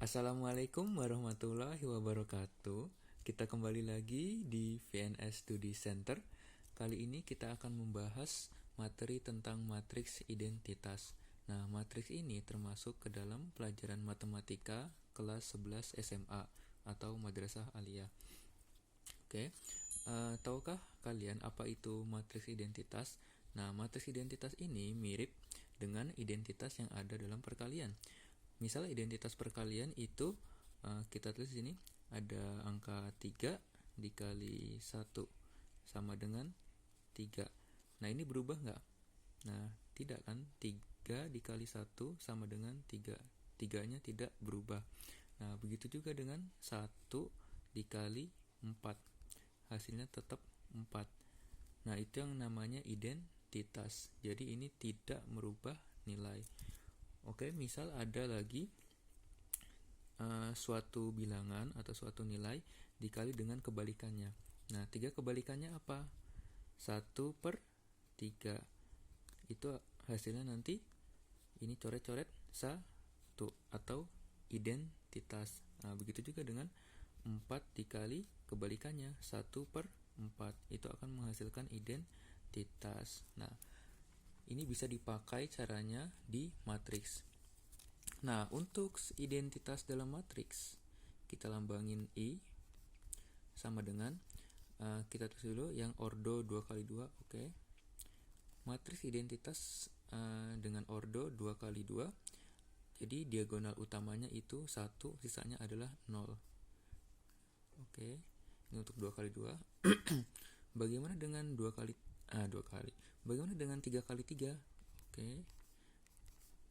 Assalamualaikum warahmatullahi wabarakatuh. Kita kembali lagi di VNS Studi Center. Kali ini kita akan membahas materi tentang matriks identitas. Nah, matriks ini termasuk ke dalam pelajaran matematika kelas 11 SMA atau Madrasah Aliyah. Oke, tahukah kalian apa itu matriks identitas? Nah, matriks identitas ini mirip dengan identitas yang ada dalam perkalian. Misal identitas perkalian itu kita tulis di sini ada angka 3 dikali 1 sama dengan 3. Nah, ini berubah nggak? Nah, tidak kan? 3 dikali 1 sama dengan 3. 3-nya tidak berubah. Nah, begitu juga dengan 1 dikali 4. Hasilnya tetap 4. Nah, itu yang namanya identitas. Jadi ini tidak merubah nilai. Oke, misal ada lagi suatu bilangan atau suatu nilai dikali dengan kebalikannya. Nah, 3 kebalikannya apa? 1/3. Itu hasilnya nanti ini coret-coret 1 atau identitas. Nah, begitu juga dengan 4 dikali kebalikannya 1/4. Itu akan menghasilkan identitas. Nah, ini bisa dipakai caranya di matriks. Nah, untuk identitas dalam matriks, kita lambangin I sama dengan, kita tulis dulu yang ordo 2x2, oke. Matriks identitas dengan ordo 2x2, jadi diagonal utamanya itu 1, sisanya adalah 0. Oke, ini untuk 2x2. Bagaimana dengan 2 kali? Bagaimana dengan 3 kali 3? Oke.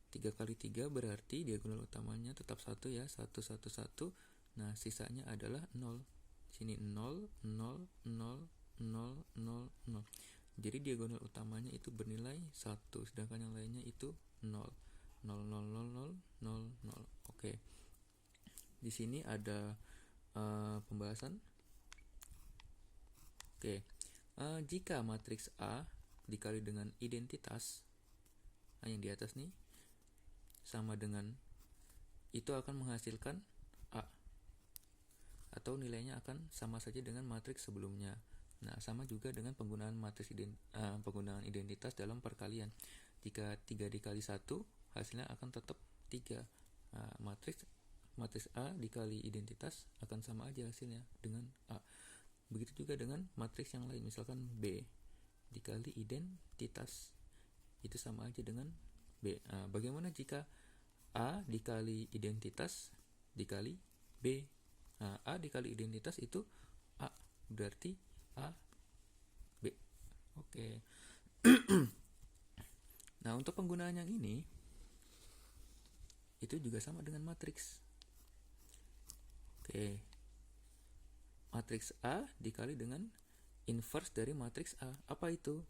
3 kali 3 berarti diagonal utamanya tetap 1 ya. 1, 1, 1. Nah, sisanya adalah 0. Sini 0, 0, 0, 0, 0, 0. Jadi diagonal utamanya itu bernilai 1. Sedangkan yang lainnya itu 0. 0, 0, 0, 0, 0, 0. Oke. Di sini ada pembahasan. Oke. Jika matriks A dikali dengan identitas yang di atas nih sama dengan, itu akan menghasilkan A, atau nilainya akan sama saja dengan matriks sebelumnya. Nah, sama juga dengan penggunaan penggunaan identitas dalam perkalian. Jika 3 dikali 1, hasilnya akan tetap 3. Nah, matriks A dikali identitas akan sama aja hasilnya dengan A. Begitu juga dengan matriks yang lain, misalkan B dikali identitas, itu sama aja dengan B. Bagaimana jika A dikali identitas dikali B? A dikali identitas itu A, berarti A, B. Oke. Nah, untuk penggunaan yang ini, itu juga sama dengan matriks. Oke. Matriks A dikali dengan inverse dari matriks A. Apa itu?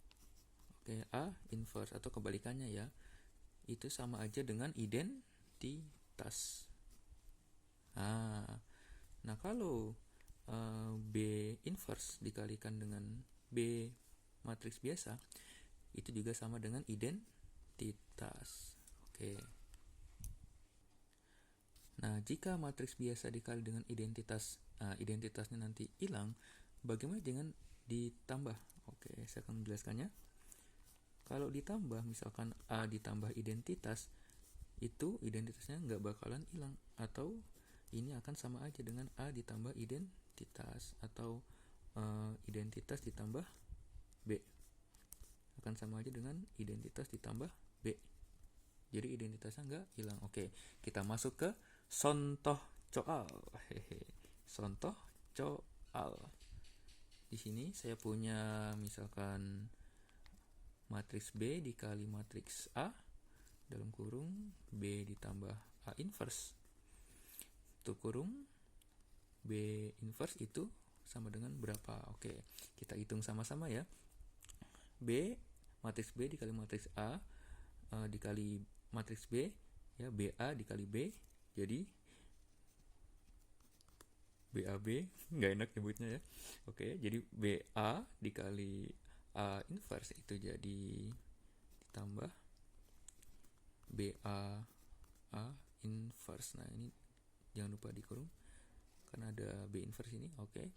Oke, A inverse atau kebalikannya ya. Itu sama aja dengan identitas. Nah, kalau B inverse dikalikan dengan B matriks biasa, itu juga sama dengan identitas. Oke. Nah, jika matriks biasa dikali dengan identitas, identitasnya nanti hilang, bagaimana dengan ditambah? Oke, saya akan menjelaskannya. Kalau ditambah, misalkan A ditambah identitas, itu identitasnya nggak bakalan hilang, atau ini akan sama aja dengan A ditambah identitas, atau identitas ditambah B akan sama aja dengan identitas ditambah B. Jadi identitasnya nggak hilang. Oke, kita masuk ke contoh soal. Contoh soal. Di sini saya punya misalkan matriks B dikali matriks A dalam kurung B ditambah A inverse tutup kurung B inverse itu sama dengan berapa? Oke, kita hitung sama-sama ya. Matriks B dikali matriks A dikali matriks B ya, BA dikali B, jadi BAB, nggak enak nyebutnya ya. Oke, jadi BA dikali A inverse itu jadi ditambah BA A inverse. Nah, ini jangan lupa dikurung karena ada B inverse ini. Oke.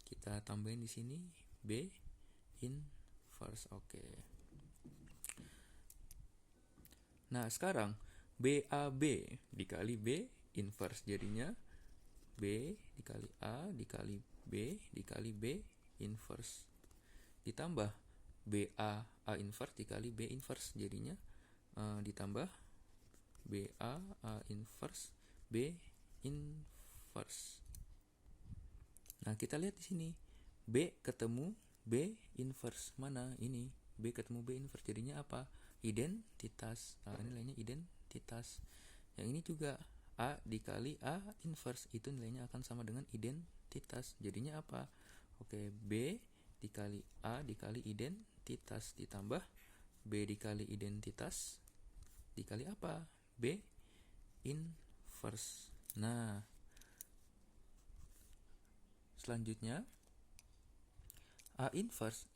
Kita tambahin di sini B inverse. Oke. Nah, sekarang BAB dikali B inverse jadinya B dikali A dikali B dikali B inverse ditambah BA A inverse dikali B inverse jadinya ditambah BA A inverse B inverse. Nah, kita lihat di sini B ketemu B inverse. Mana ini? B ketemu B inverse jadinya apa? Identitas. Nah, ini nilainya identitas. Yang ini juga A dikali A inverse, itu nilainya akan sama dengan identitas. Jadinya apa? Oke, B dikali A dikali identitas ditambah B dikali identitas dikali apa? B inverse. Nah, selanjutnya A inverse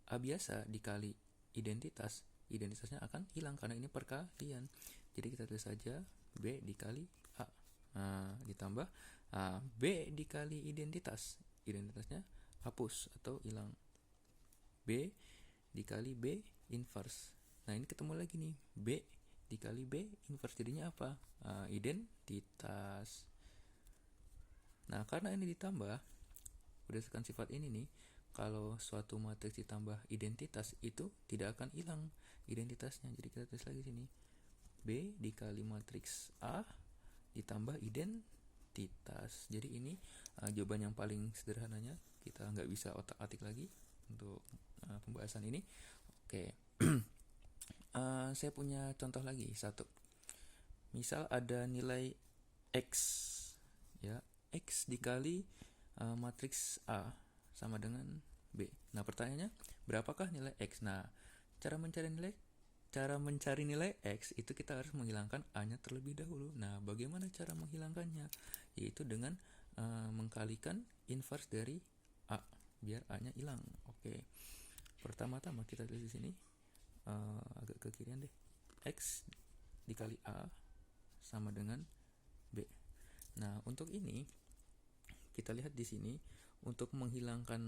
A biasa dikali identitasnya akan hilang karena ini perkalian. Jadi kita tulis saja B dikali A. Nah, ditambah B dikali identitasnya hapus atau hilang. B dikali B inverse. Nah, ini ketemu lagi nih B dikali B inverse jadinya apa? Identitas. Nah, karena ini ditambah berdasarkan sifat ini nih, kalau suatu matriks ditambah identitas itu tidak akan hilang identitasnya. Jadi kita tulis lagi sini B dikali matriks A ditambah identitas. Jadi ini jawaban yang paling sederhananya, kita nggak bisa otak-atik lagi untuk pembahasan ini. Oke. Saya punya contoh lagi satu. Misal ada nilai X, ya, X dikali matriks A sama dengan B. Nah, pertanyaannya berapakah nilai X? Nah, cara mencari nilai X itu kita harus menghilangkan A-nya terlebih dahulu. Nah, bagaimana cara menghilangkannya? Yaitu dengan mengkalikan inverse dari A biar A-nya hilang. Oke. Pertama-tama kita tulis di sini agak ke kirian deh. X dikali A sama dengan B. Nah, untuk ini kita lihat di sini, untuk menghilangkan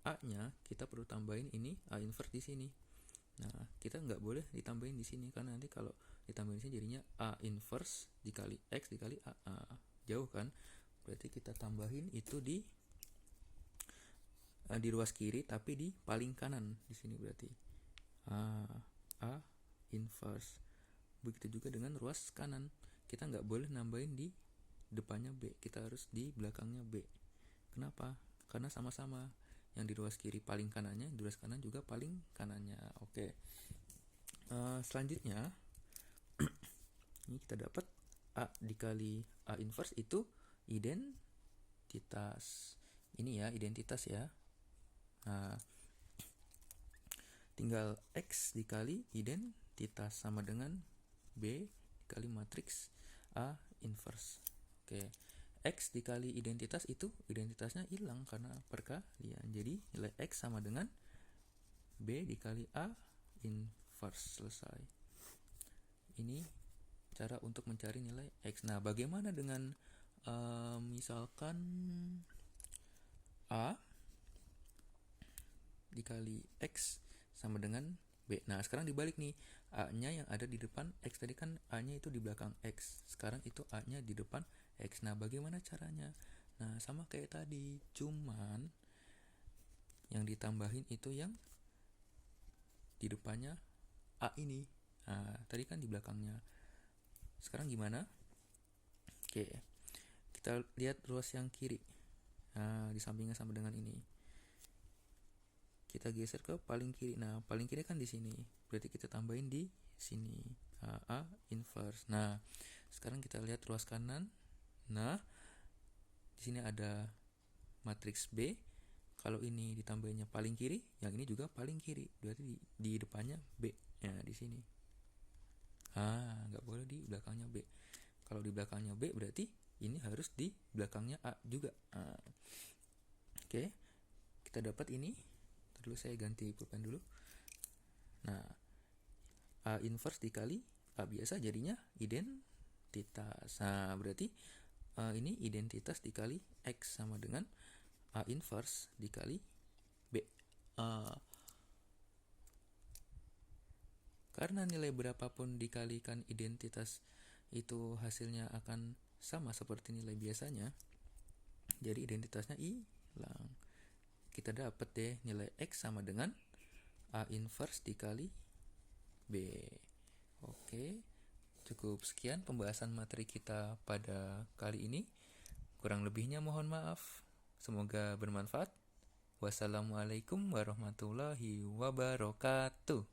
A-nya kita perlu tambahin ini A inverse di sini. Nah, kita nggak boleh ditambahin di sini karena nanti kalau ditambahin di sini jadinya A inverse dikali X dikali A. Jauh kan? Berarti kita tambahin itu di ruas kiri tapi di paling kanan di sini berarti A inverse. Begitu juga dengan ruas kanan, kita nggak boleh nambahin di depannya B, kita harus di belakangnya B. Kenapa? Karena sama-sama, yang di ruas kiri paling kanannya, di ruas kanan juga paling kanannya. Oke. Selanjutnya ini kita dapat A dikali A inverse itu identitas. Ini ya identitas ya. Nah, tinggal X dikali identitas sama dengan B dikali matriks A inverse. Oke. X dikali identitas itu identitasnya hilang karena perkalian. Jadi nilai X sama dengan B dikali A inverse. Selesai. Ini cara untuk mencari nilai X. Nah, bagaimana dengan misalkan A dikali X sama dengan B. Nah, sekarang dibalik nih. A-nya yang ada di depan X. Tadi kan A-nya itu di belakang X. Sekarang itu A-nya di depan X. Nah, bagaimana caranya? Nah, sama kayak tadi. Cuman yang ditambahin itu yang di depannya A ini. Nah, tadi kan di belakangnya. Sekarang gimana? Oke. Kita lihat ruas yang kiri. Nah, di sampingnya sama dengan ini. Kita geser ke paling kiri. Nah, paling kiri kan di sini. Berarti kita tambahin di sini. A inverse. Nah, sekarang kita lihat ruas kanan. Nah, di sini ada matriks B. Kalau ini ditambahinnya paling kiri, yang ini juga paling kiri. Berarti di depannya B. Ya, di sini. Nggak boleh di belakangnya B. Kalau di belakangnya B berarti ini harus di belakangnya A juga. Oke. Kita dapat ini. Dulu saya ganti pulpen dulu. Nah, A inverse dikali A biasa jadinya identitas. Nah, berarti ini identitas dikali X sama dengan A inverse dikali B. Karena nilai berapapun dikalikan identitas itu hasilnya akan sama seperti nilai biasanya, jadi identitasnya hilang. Kita dapat deh nilai X sama dengan A inverse dikali B. Oke, cukup sekian pembahasan materi kita pada kali ini. Kurang lebihnya mohon maaf. Semoga bermanfaat. Wassalamualaikum warahmatullahi wabarakatuh.